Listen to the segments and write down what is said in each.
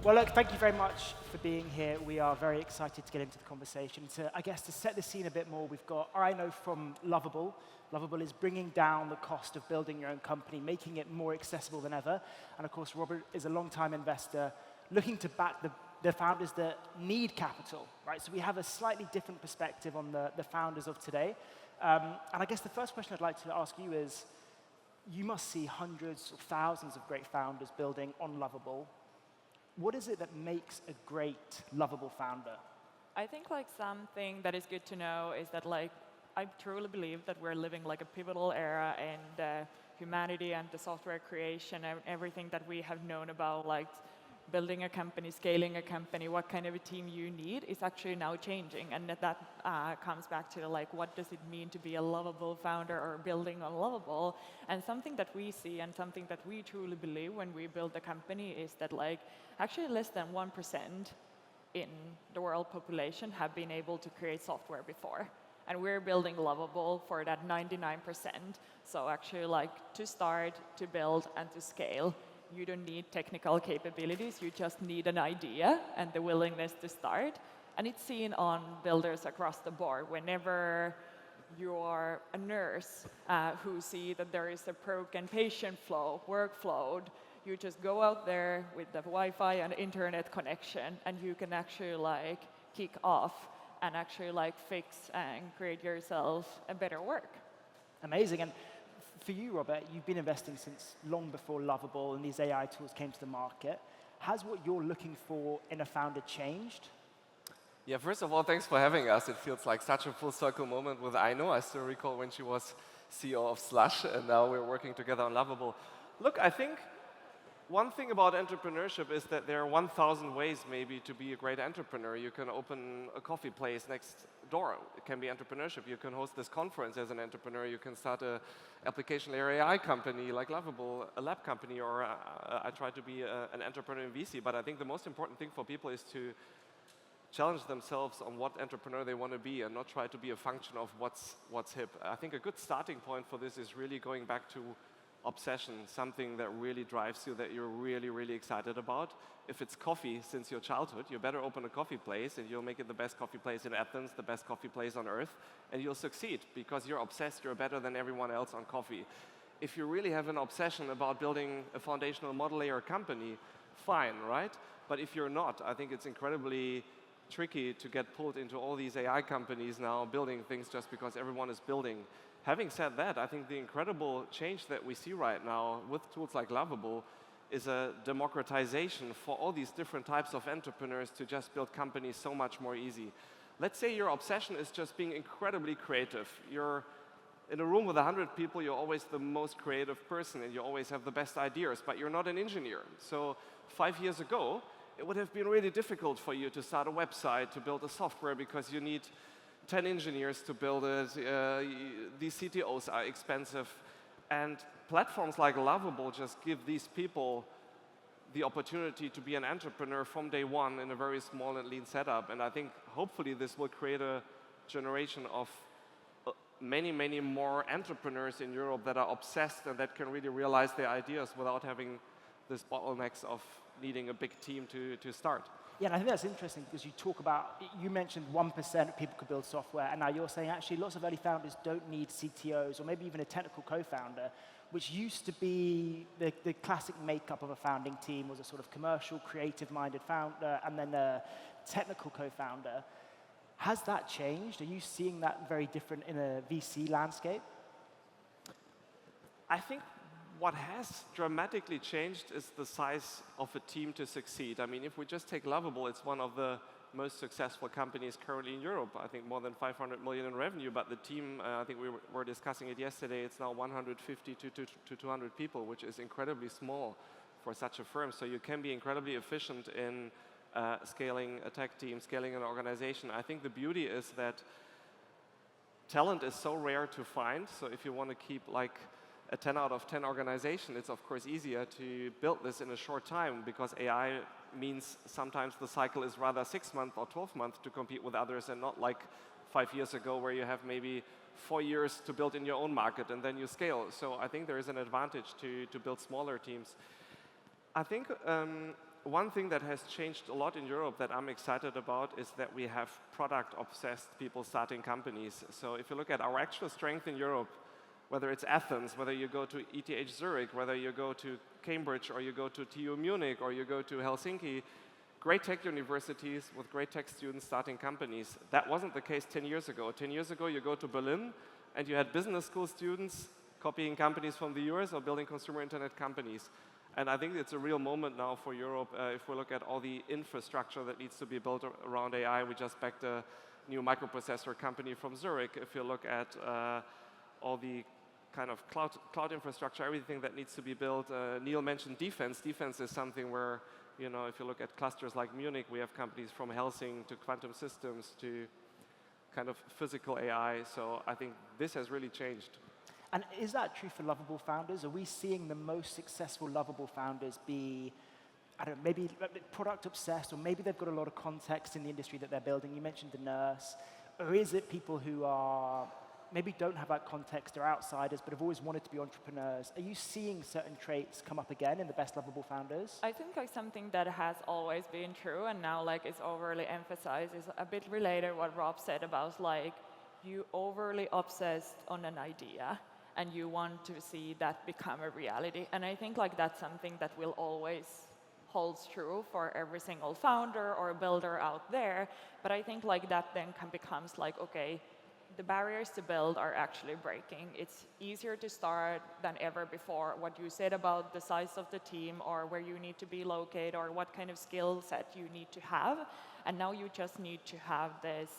Well, look, thank you very much for being here. We are very excited to get into the conversation. I guess, to set the scene a bit more, we've got Aino from Lovable. Lovable is bringing down the cost of building your own company, making it more accessible than ever. And of course, Robert is a long-time investor looking to back the founders that need capital, right? So we have a slightly different perspective on the founders of today. And I guess the first question I'd like to ask you is, you must see hundreds or thousands of great founders building on Lovable. What is it that makes a great Lovable founder? I think like something that is good to know is that like I truly believe that we're living like a pivotal era in humanity and the software creation and everything that we have known about, like building a company, scaling a company, what kind of a team you need is actually now changing. And that comes back to like, what does it mean to be a Lovable founder or building on Lovable? And something that we see and something that we truly believe when we build a company is that like actually less than 1% in the world population have been able to create software before. And we're building Lovable for that 99%. So actually like to start, to build, and to scale, you don't need technical capabilities, you just need an idea and the willingness to start. And it's seen on builders across the board. Whenever you are a nurse who see that there is a broken patient flow, workflow, you just go out there with the Wi-Fi and internet connection and you can actually like kick off and actually like fix and create yourself a better work. Amazing. And for you, Robert, you've been investing since long before Lovable and these AI tools came to the market. Has what you're looking for in a founder changed? Yeah, first of all, thanks for having us. It feels like such a full circle moment with Aino. I still recall when she was CEO of Slush, and now we're working together on Lovable. Look, I think one thing about entrepreneurship is that there are 1,000 ways maybe to be a great entrepreneur. You can open a coffee place next door. It can be entrepreneurship. You can host this conference as an entrepreneur. You can start an application layer AI company like Lovable, a lab company, or I try to be an entrepreneur in VC. But I think the most important thing for people is to challenge themselves on what entrepreneur they want to be and not try to be a function of what's hip. I think a good starting point for this is really going back to obsession, something that really drives you, that you're really, really excited about. If it's coffee since your childhood, you better open a coffee place and you'll make it the best coffee place in Athens, the best coffee place on earth, and you'll succeed because you're obsessed, you're better than everyone else on coffee. If you really have an obsession about building a foundational model layer company, fine, right? But if you're not, I think it's incredibly tricky to get pulled into all these AI companies now building things just because everyone is building. Having said that, I think the incredible change that we see right now with tools like Lovable is a democratization for all these different types of entrepreneurs to just build companies so much more easy. Let's say your obsession is just being incredibly creative. You're in a room with 100 people, you're always the most creative person and you always have the best ideas, but you're not an engineer. So 5 years ago, it would have been really difficult for you to start a website, to build a software, because you need 10 engineers to build it. These CTOs are expensive. And platforms like Lovable just give these people the opportunity to be an entrepreneur from day one in a very small and lean setup. And I think hopefully this will create a generation of many, many more entrepreneurs in Europe that are obsessed and that can really realize their ideas without having this bottlenecks of needing a big team to start. Yeah, and I think that's interesting because you mentioned 1% of people could build software, and now you're saying actually lots of early founders don't need CTOs or maybe even a technical co-founder, which used to be the classic makeup of a founding team was a sort of commercial, creative-minded founder and then a technical co-founder. Has that changed? Are you seeing that very different in a VC landscape? I think what has dramatically changed is the size of a team to succeed. I mean, if we just take Lovable, it's one of the most successful companies currently in Europe. I think more than 500 million in revenue, but the team, I think we were discussing it yesterday, it's now 150 to 200 people, which is incredibly small for such a firm. So you can be incredibly efficient in scaling a tech team, scaling an organization. I think the beauty is that talent is so rare to find. So if you want to keep like a 10 out of 10 organization, it's of course easier to build this in a short time because AI means sometimes the cycle is rather 6 months or 12 months to compete with others and not like 5 years ago where you have maybe 4 years to build in your own market and then you scale. So I think there is an advantage to build smaller teams. I think one thing that has changed a lot in Europe that I'm excited about is that we have product-obsessed people starting companies. So if you look at our actual strength in Europe, whether it's Athens, whether you go to ETH Zurich, whether you go to Cambridge, or you go to TU Munich, or you go to Helsinki, great tech universities with great tech students starting companies. That wasn't the case 10 years ago. 10 years ago, you go to Berlin, and you had business school students copying companies from the US or building consumer internet companies. And I think it's a real moment now for Europe. If we look at all the infrastructure that needs to be built around AI, we just backed a new microprocessor company from Zurich. If you look at all the kind of cloud infrastructure, everything that needs to be built. Neil mentioned defense. Defense is something where, you know, if you look at clusters like Munich, we have companies from Helsing to quantum systems to kind of physical AI. So I think this has really changed. And is that true for Lovable founders? Are we seeing the most successful Lovable founders be, I don't know, maybe product obsessed, or maybe they've got a lot of context in the industry that they're building? You mentioned the nurse. Or is it people who are maybe don't have that context, they're outsiders, but have always wanted to be entrepreneurs? Are you seeing certain traits come up again in the best Lovable founders? I think like something that has always been true and now like is overly emphasized is a bit related to what Rob said about like you overly obsessed on an idea and you want to see that become a reality. And I think like that's something that will always holds true for every single founder or builder out there. But I think like that then becomes like, okay, the barriers to build are actually breaking. It's easier to start than ever before. What you said about the size of the team or where you need to be located or what kind of skill set you need to have. And now you just need to have this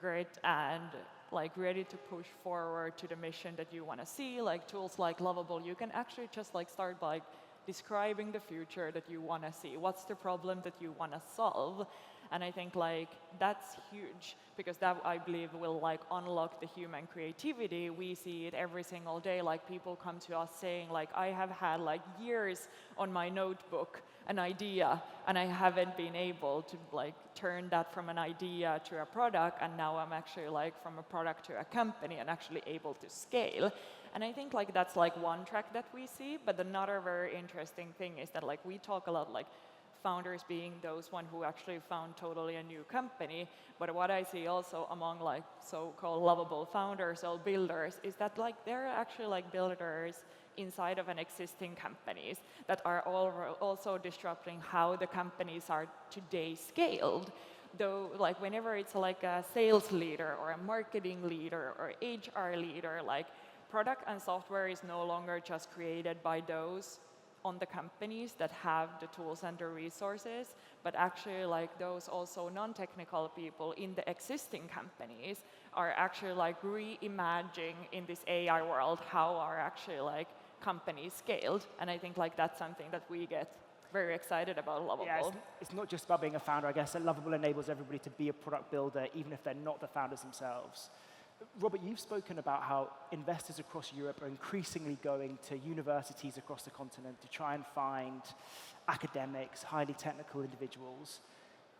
grit and like ready to push forward to the mission that you want to see. Like tools like Lovable, you can actually just like start by describing the future that you want to see. What's the problem that you want to solve? And I think like that's huge because that I believe will like unlock the human creativity. We see it every single day. Like people come to us saying like I have had like years on my notebook an idea and I haven't been able to like turn that from an idea to a product, and now I'm actually like from a product to a company and actually able to scale. And I think like that's like one track that we see. But another very interesting thing is that like we talk a lot like founders being those one who actually found totally a new company. But what I see also among like so-called Lovable founders or builders is that like they're actually like builders inside of an existing companies that are also disrupting how the companies are today scaled. Though like whenever it's like a sales leader or a marketing leader or HR leader, like product and software is no longer just created by those on the companies that have the tools and the resources, but actually like those also non-technical people in the existing companies are actually like reimagining in this AI world how are actually like companies scaled. And I think like that's something that we get very excited about Lovable. Yeah, it's not just about being a founder. I guess that Lovable enables everybody to be a product builder, even if they're not the founders themselves. Robert, you've spoken about how investors across Europe are increasingly going to universities across the continent to try and find academics, highly technical individuals.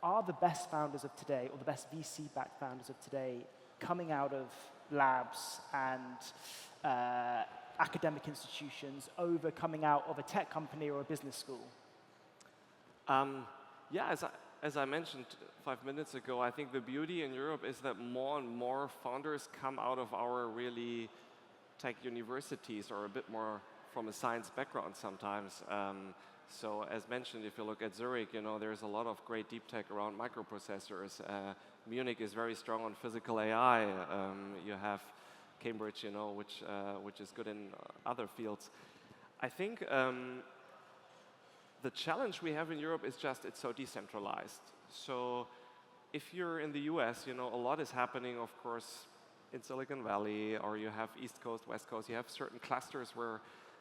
Are the best founders of today, or the best VC-backed founders of today, coming out of labs and academic institutions over coming out of a tech company or a business school? Yeah, as I mentioned 5 minutes ago, I think the beauty in Europe is that more and more founders come out of our really tech universities or a bit more from a science background sometimes. So as mentioned, if you look at Zurich, you know, there's a lot of great deep tech around microprocessors. Munich is very strong on physical AI. You have Cambridge, you know, which is good in other fields. I think the challenge we have in Europe is just it's so decentralized. So if you're in the US, you know, a lot is happening, of course, in Silicon Valley, or you have East Coast, West Coast. You have certain clusters where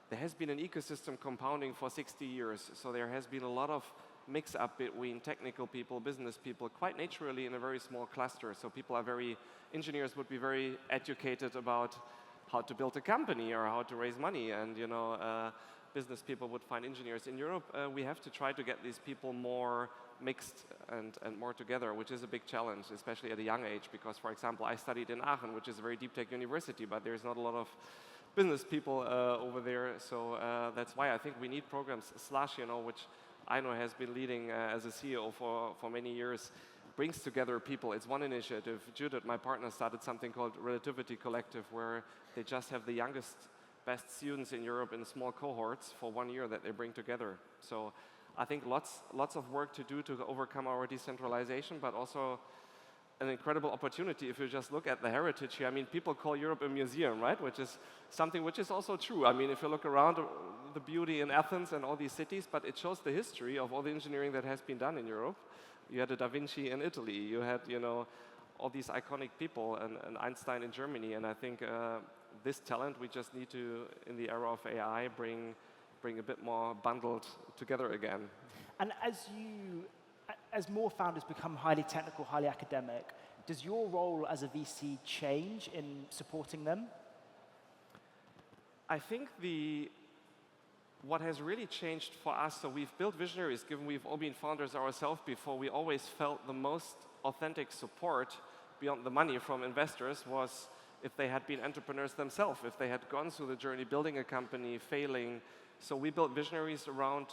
there has been an ecosystem compounding for 60 years. So there has been a lot of mix-up between technical people, business people, quite naturally in a very small cluster. So people are engineers would be very educated about how to build a company or how to raise money. And, you know, business people would find engineers. In Europe, we have to try to get these people more mixed and more together, which is a big challenge, especially at a young age, because, for example, I studied in Aachen, which is a very deep tech university, but there's not a lot of business people over there. So that's why I think we need programs, you know, which Aino has been leading as a CEO for many years, brings together people. It's one initiative. Judith, my partner, started something called Relativity Collective, where they just have the youngest, best students in Europe in small cohorts for 1 year that they bring together. So I think lots of work to do to overcome our decentralization, but also an incredible opportunity if you just look at the heritage here. I mean, people call Europe a museum, right? Which is something which is also true. I mean, if you look around the beauty in Athens and all these cities, but it shows the history of all the engineering that has been done in Europe. You had a Da Vinci in Italy. You had, all these iconic people, and Einstein in Germany. And I think this talent we just need to, in the era of AI, bring a bit more bundled together again. And as more founders become highly technical, highly academic, does your role as a VC change in supporting them? I think what has really changed for us, so we've built Visionaries, given we've all been founders ourselves before, we always felt the most authentic support beyond the money from investors was if they had been entrepreneurs themselves, if they had gone through the journey building a company, failing. So we built Visionaries around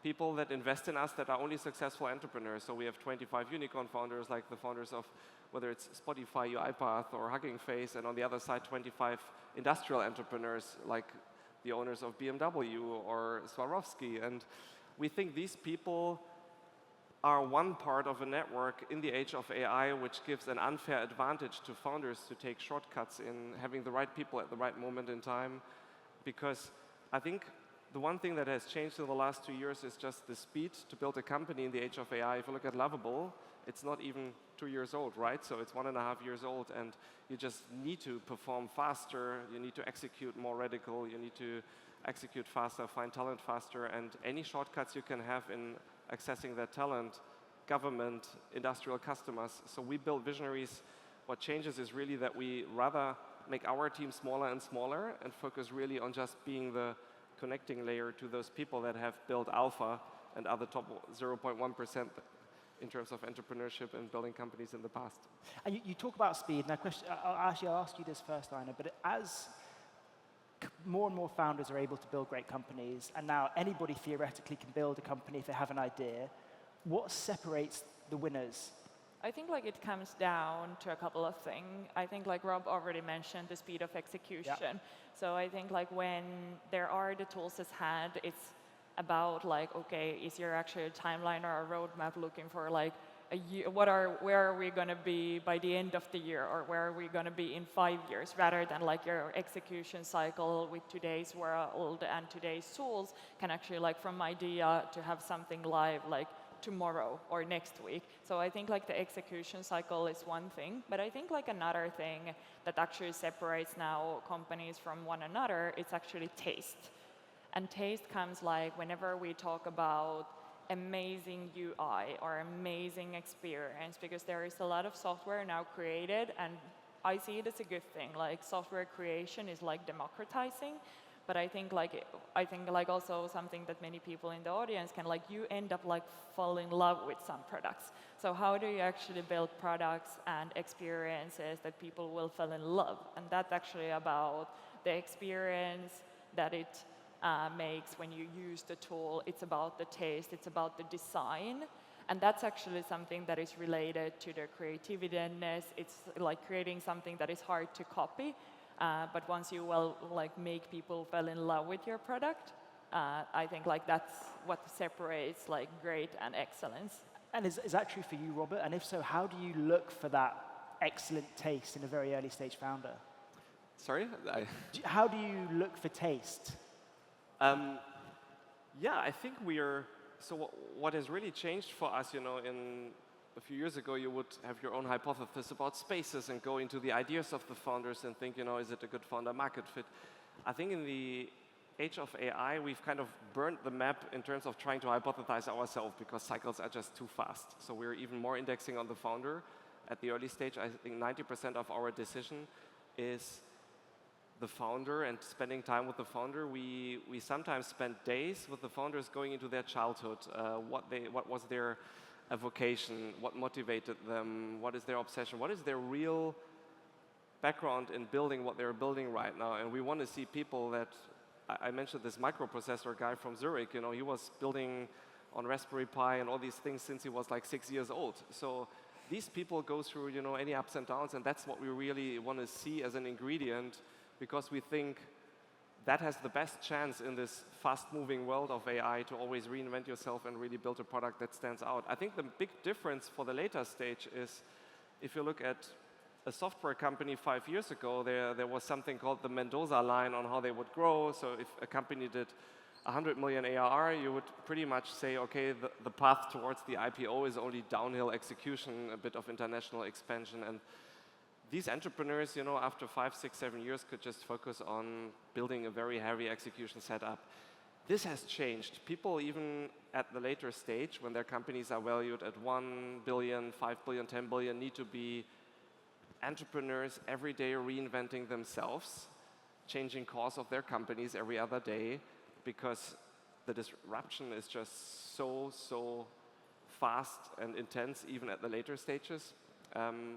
people that invest in us that are only successful entrepreneurs. So we have 25 unicorn founders, like the founders of whether it's Spotify, UiPath, or Hugging Face, and on the other side, 25 industrial entrepreneurs, like the owners of BMW or Swarovski. And we think these people are one part of a network in the age of AI, which gives an unfair advantage to founders to take shortcuts in having the right people at the right moment in time. Because I think the one thing that has changed in the last 2 years is just the speed to build a company in the age of AI. If you look at Lovable, it's not even 2 years old, right? So it's 1.5 years old, and you just need to perform faster. You need to execute more radical. You need to execute faster, find talent faster, and any shortcuts you can have in accessing that talent, government, industrial customers. So we build Visionaries. What changes is really that we rather make our team smaller and smaller and focus really on just being the connecting layer to those people that have built Alpha and other top 0.1% in terms of entrepreneurship and building companies in the past. And you talk about speed, and I'll ask you this first, Aino, but as more and more founders are able to build great companies, and now anybody theoretically can build a company if they have an idea, what separates the winners? I think it comes down to a couple of things. I think Rob already mentioned the speed of execution. Yep. So I think when there are the tools at hand, it's about okay, is there actually a timeline or a roadmap looking for a year? Where are we going to be by the end of the year, or where are we going to be in 5 years, rather than your execution cycle with today's world and today's tools can actually from idea to have something live tomorrow or next week. So I think the execution cycle is one thing, but I think another thing that actually separates now companies from one another, it's actually taste. And taste comes whenever we talk about amazing UI or amazing experience, because there is a lot of software now created, and I see it as a good thing. Software creation is democratizing, but I think also something that many people in the audience can you end up fall in love with some products. So how do you actually build products and experiences that people will fall in love? And that's actually about the experience that it makes when you use the tool. It's about the taste, it's about the design, and that's actually something that is related to the creativeness. It's creating something that is hard to copy, but once you make people fall in love with your product, I think that's what separates great and excellence. And is that true for you, Robert? And if so, how do you look for that excellent taste in a very early stage founder? Sorry? How do you look for taste? Yeah, I think so what has really changed for us, in a few years ago, you would have your own hypothesis about spaces and go into the ideas of the founders and think, is it a good founder market fit? I think in the age of AI, we've kind of burned the map in terms of trying to hypothesize ourselves, because cycles are just too fast. So we're even more indexing on the founder. At the early stage, I think 90% of our decision is the founder and spending time with the founder. We sometimes spend days with the founders going into their childhood, what was their vocation, what motivated them, what is their obsession, what is their real background in building what they're building right now. And we want to see people that, I mentioned this microprocessor guy from Zurich, he was building on Raspberry Pi and all these things since he was like 6 years old. So these people go through, any ups and downs, and that's what we really want to see as an ingredient, because we think that has the best chance in this fast-moving world of AI to always reinvent yourself and really build a product that stands out. I think the big difference for the later stage is, if you look at a software company 5 years ago, there was something called the Mendoza line on how they would grow. So if a company did 100 million ARR, you would pretty much say, okay, the path towards the IPO is only downhill execution, a bit of international expansion. And these entrepreneurs, after 5, 6, 7 years could just focus on building a very heavy execution setup. This has changed. People, even at the later stage, when their companies are valued at 1 billion, 5 billion, 10 billion, need to be entrepreneurs every day reinventing themselves, changing course of their companies every other day, because the disruption is just so fast and intense, even at the later stages.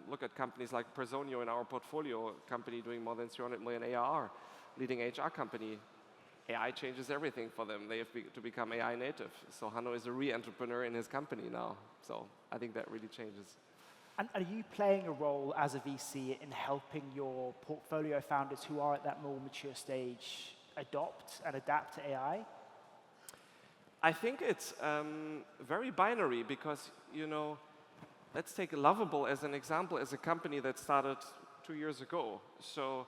Look at companies like Personio in our portfolio, a company doing more than 300 million ARR, leading HR company. AI changes everything for them. They have to become AI native. So Hanno is a re-entrepreneur in his company now. So I think that really changes. And are you playing a role as a VC in helping your portfolio founders who are at that more mature stage adopt and adapt to AI? I think it's very binary because, let's take Lovable as an example, as a company that started 2 years ago. So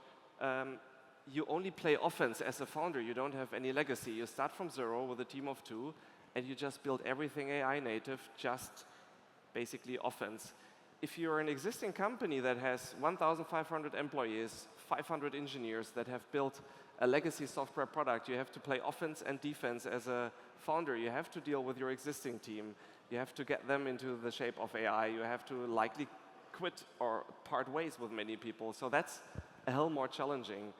you only play offense as a founder. You don't have any legacy. You start from zero with a team of 2, and you just build everything AI native, just basically offense. If you're an existing company that has 1,500 employees, 500 engineers that have built a legacy software product, you have to play offense and defense as a founder. You have to deal with your existing team. You have to get them into the shape of AI. You have to likely quit or part ways with many people. So that's a hell more challenging.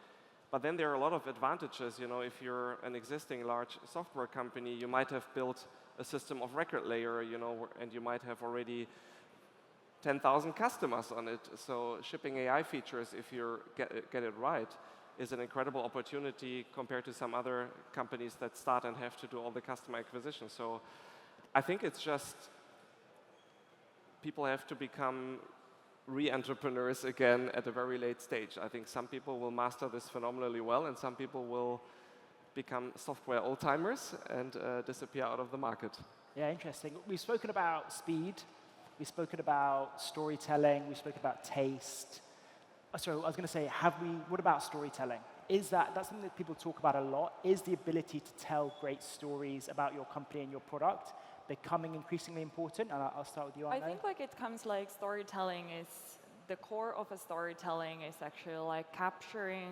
But then there are a lot of advantages. If you're an existing large software company, you might have built a system of record layer, and you might have already 10,000 customers on it. So shipping AI features, if you get it right, is an incredible opportunity compared to some other companies that start and have to do all the customer acquisition. So I think it's just people have to become re-entrepreneurs again at a very late stage. I think some people will master this phenomenally well, and some people will become software old-timers and disappear out of the market. Yeah, interesting. We've spoken about speed. We've spoken about storytelling. We've spoken about taste. So I was going to say, what about storytelling? That's something that people talk about a lot. Is the ability to tell great stories about your company and your product becoming increasingly important? And I'll start with you, Aino. I think it comes storytelling is, the core of a storytelling is actually capturing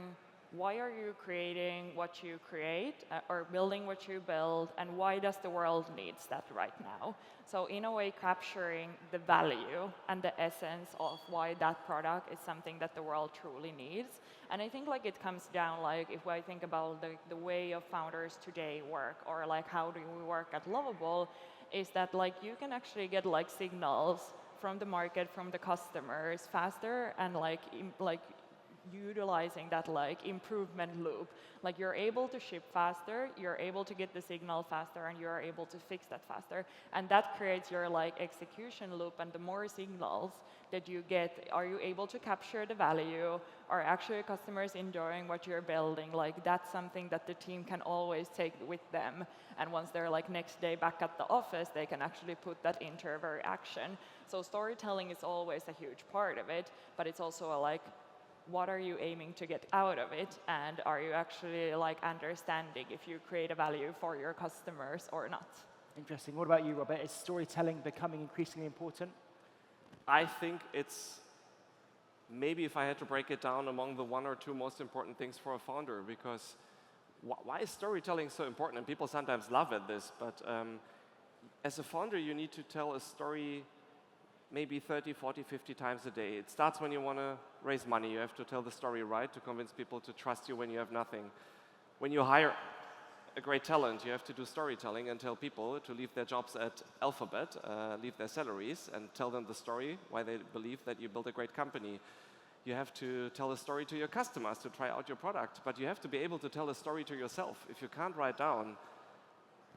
why are you creating what you create or building what you build, and why does the world needs that right now? So in a way, capturing the value and the essence of why that product is something that the world truly needs. And I think it comes down if I think about the way of founders today work, or how do we work at Lovable, is that you can actually get signals from the market, from the customers faster, and utilizing that improvement loop. You're able to ship faster, you're able to get the signal faster, and you're able to fix that faster. And that creates your execution loop, and the more signals that you get, are you able to capture the value? Are actually customers enjoying what you're building? That's something that the team can always take with them. And once they're next day back at the office, they can actually put that into very action. So storytelling is always a huge part of it, but it's also what are you aiming to get out of it? And are you actually understanding if you create a value for your customers or not? Interesting. What about you, Robert? Is storytelling becoming increasingly important? I think it's maybe, if I had to break it down, among the 1 or 2 most important things for a founder, because why is storytelling so important? And people sometimes laugh at this, but as a founder, you need to tell a story maybe 30, 40, 50 times a day. It starts when you want to raise money. You have to tell the story right to convince people to trust you when you have nothing. When you hire a great talent, you have to do storytelling and tell people to leave their jobs at Alphabet, leave their salaries, and tell them the story why they believe that you built a great company. You have to tell a story to your customers to try out your product, but you have to be able to tell a story to yourself. If you can't write down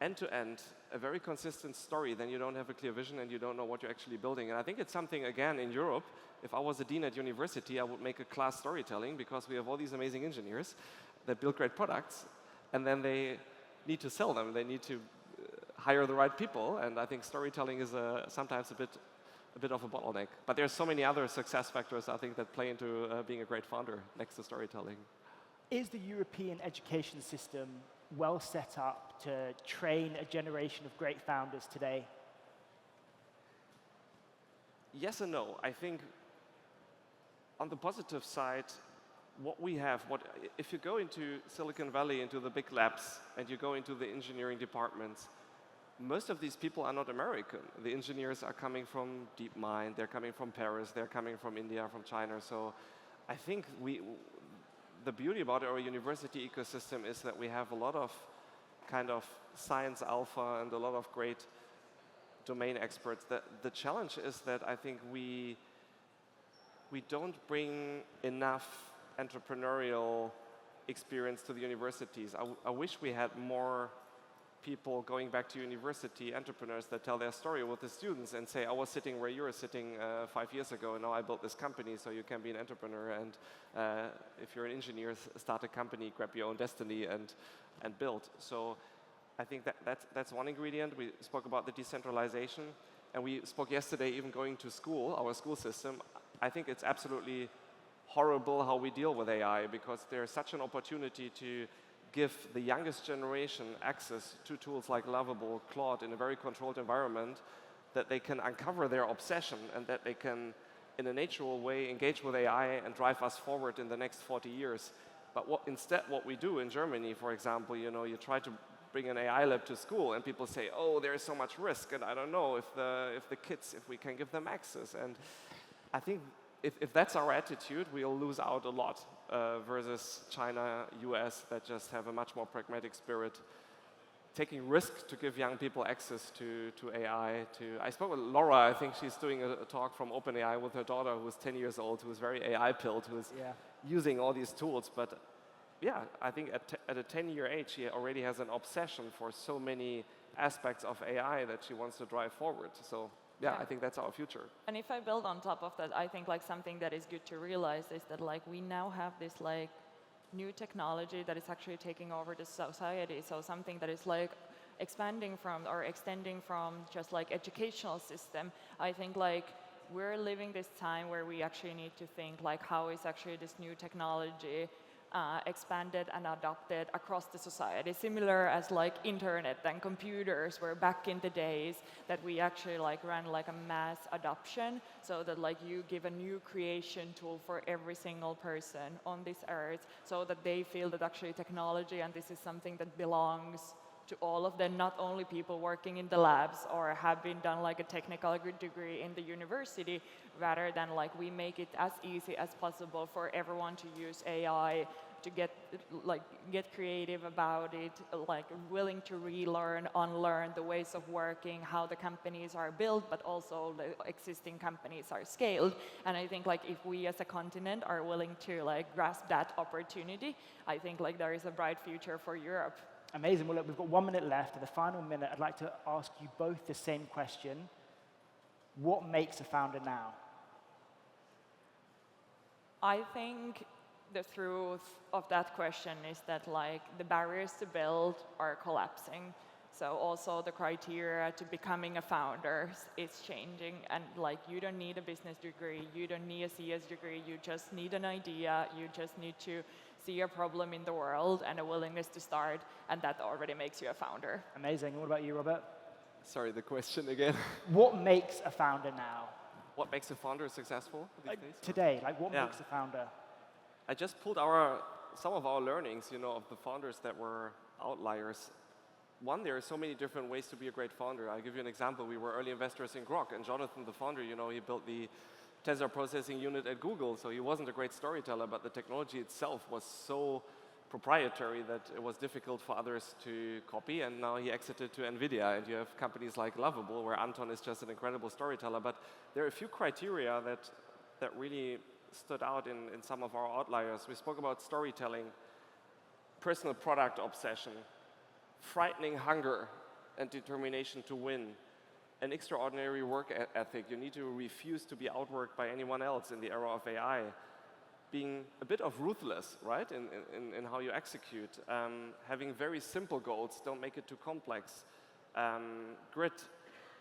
end-to-end, a very consistent story, then you don't have a clear vision and you don't know what you're actually building. And I think it's something, again, in Europe, if I was a dean at university, I would make a class storytelling because we have all these amazing engineers that build great products, and then they need to sell them. They need to hire the right people, and I think storytelling is sometimes a bit of a bottleneck. But there's so many other success factors, I think, that play into being a great founder next to storytelling. Is the European education system well set up to train a generation of great founders today? Yes and no. I think on the positive side, what we have, if you go into Silicon Valley, into the big labs, and you go into the engineering departments, most of these people are not American. The engineers are coming from DeepMind, they're coming from Paris, they're coming from India, from China. So I think the beauty about our university ecosystem is that we have a lot of kind of science alpha and a lot of great domain experts. The challenge is that I think we don't bring enough entrepreneurial experience to the universities. I wish we had more people going back to university, entrepreneurs that tell their story with the students and say, I was sitting where you were sitting 5 years ago, and now I built this company, so you can be an entrepreneur. And if you're an engineer, start a company, grab your own destiny, and build. So I think that's one ingredient. We spoke about the decentralization, and we spoke yesterday even going to school, our school system. I think it's absolutely horrible how we deal with AI, because there's such an opportunity to give the youngest generation access to tools like Lovable, Claude in a very controlled environment, that they can uncover their obsession and that they can, in a natural way, engage with AI and drive us forward in the next 40 years. But instead what we do in Germany, for example, you try to bring an AI lab to school and people say, oh, there is so much risk, and I don't know if we can give them access. And I think if that's our attitude, we'll lose out a lot versus China, US, that just have a much more pragmatic spirit, taking risk to give young people access to AI. I spoke with Laura. I think she's doing a talk from OpenAI with her daughter, who's 10 years old, who's very AI-pilled, who's using all these tools. But yeah, I think at a 10-year age, she already has an obsession for so many aspects of AI that she wants to drive forward. So yeah, I think that's our future. And if I build on top of that, I think like something that is good to realize is that like we now have this like new technology that is actually taking over the society. So something that is like expanding from or extending from just like educational system. I think like we're living this time where we actually need to think like how is actually this new technology expanded and adopted across the society, similar as like internet and computers were back in the days that we actually like ran like a mass adoption, so that like you give a new creation tool for every single person on this earth, so that they feel that actually technology and this is something that belongs to all of them, not only people working in the labs or have been done like a technical degree in the university, rather than like we make it as easy as possible for everyone to use AI, to get creative about it, like willing to relearn, unlearn the ways of working, how the companies are built, but also the existing companies are scaled. And I think like if we as a continent are willing to like grasp that opportunity, I think like there is a bright future for Europe. Amazing. Well, look, we've got 1 minute left. In the final minute, I'd like to ask you both the same question. What makes a founder now? I think the truth of that question is that like the barriers to build are collapsing. So also the criteria to becoming a founder is changing, and like you don't need a business degree, you don't need a CS degree, you just need an idea, you just need to see a problem in the world and a willingness to start, and that already makes you a founder. Amazing. What about you, Robert? Sorry, the question again. What makes a founder now? What makes a founder successful these days? Today, like what makes a founder? I just pulled some of our learnings, of the founders that were outliers. One, there are so many different ways to be a great founder. I'll give you an example. We were early investors in Grok, and Jonathan, the founder, he built the tensor processing unit at Google, so he wasn't a great storyteller, but the technology itself was so proprietary that it was difficult for others to copy, and now he exited to NVIDIA, and you have companies like Lovable, where Anton is just an incredible storyteller. But there are a few criteria that really stood out in some of our outliers. We spoke about storytelling, personal product obsession, frightening hunger, and determination to win, an extraordinary work ethic. You need to refuse to be outworked by anyone else in the era of AI. Being a bit of ruthless, right, in how you execute. Having very simple goals, don't make it too complex. Grit,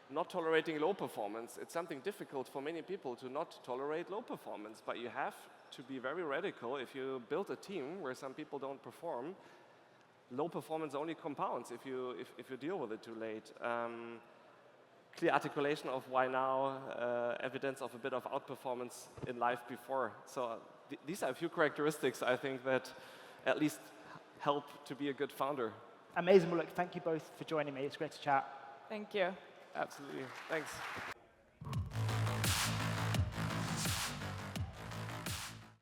not tolerating low performance. It's something difficult for many people to not tolerate low performance, but you have to be very radical. If you build a team where some people don't perform, low performance only compounds if you deal with it too late. Clear articulation of why now, evidence of a bit of outperformance in life before. So these are a few characteristics, I think, that at least help to be a good founder. Amazing. Well, look, thank you both for joining me. It's great to chat. Thank you. Absolutely. Thanks.